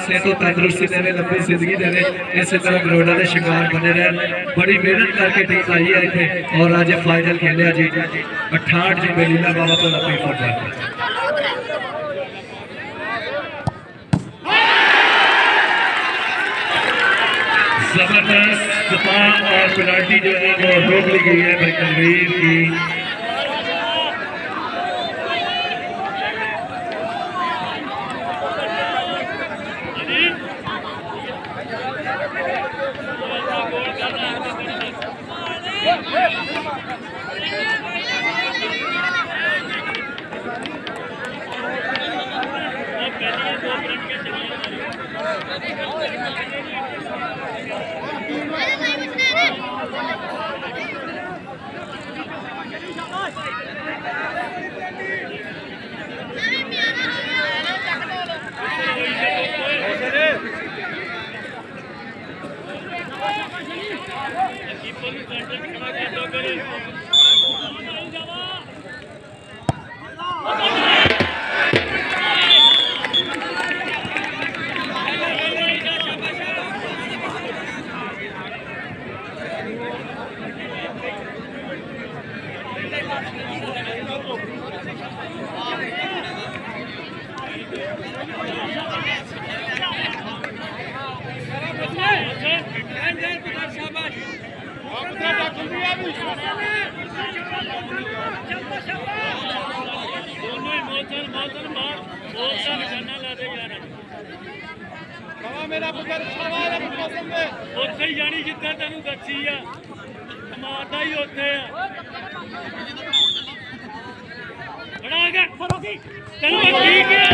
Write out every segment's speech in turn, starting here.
सिहत तो तंदुरुस्ती देवे, लंबी जिंदगी देवे, इस तरह ग्राउंडा के शिकार बने रहन। बड़ी मेहनत करके टीम आई है इतने और अज फाइनल खेलिया जी 68 जी बेलीला बाबा तो लंबी फुटबॉल। जबरदस्त दफा और पेनाल्टी जो है वो रोक ली गई है भाई तनवीर की। मेरा पुत्र मौसम में उत्थे जानी जिधर तेन दसी आ मारदा ही उत्थे ठीक है।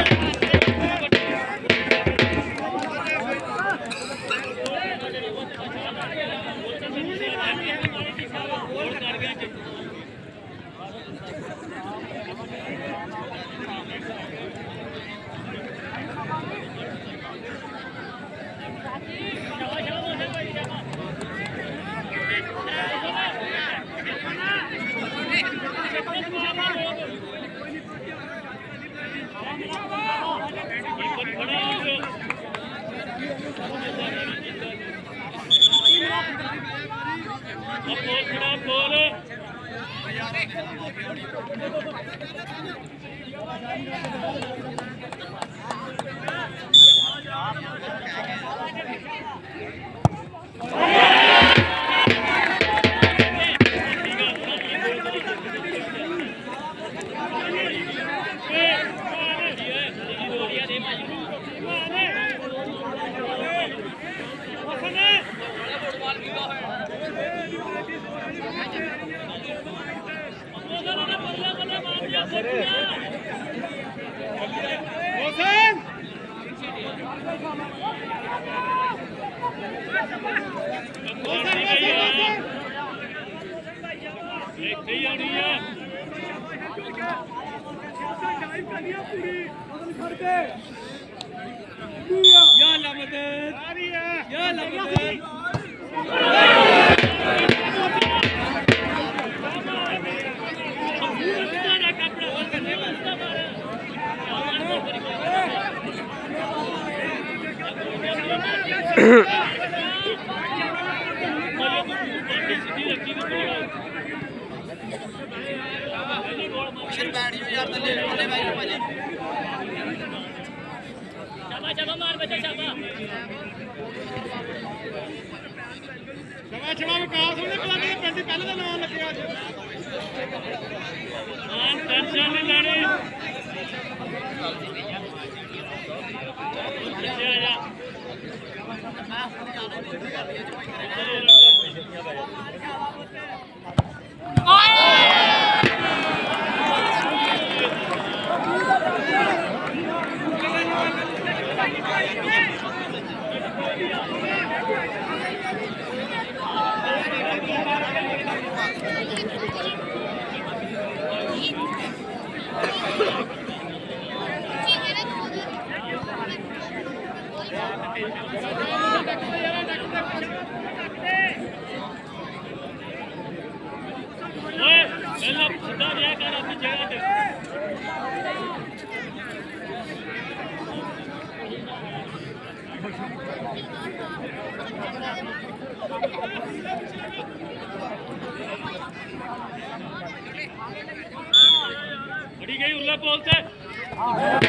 बड़ी गई उल्ला बोलते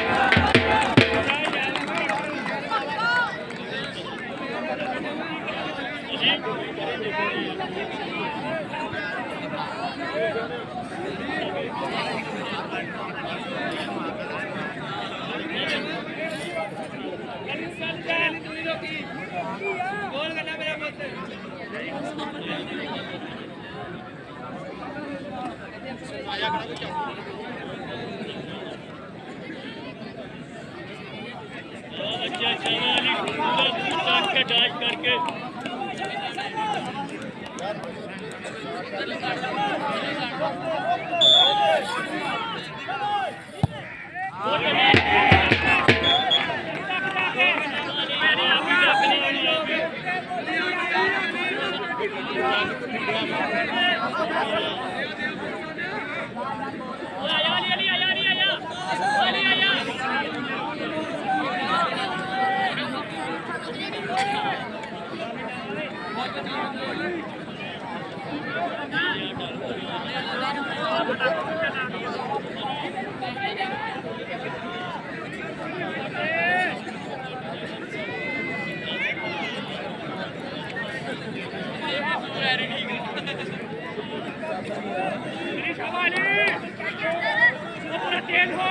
गोल करना मेरा बोलते बच्चा चला पूरा के डाज करके तेल हो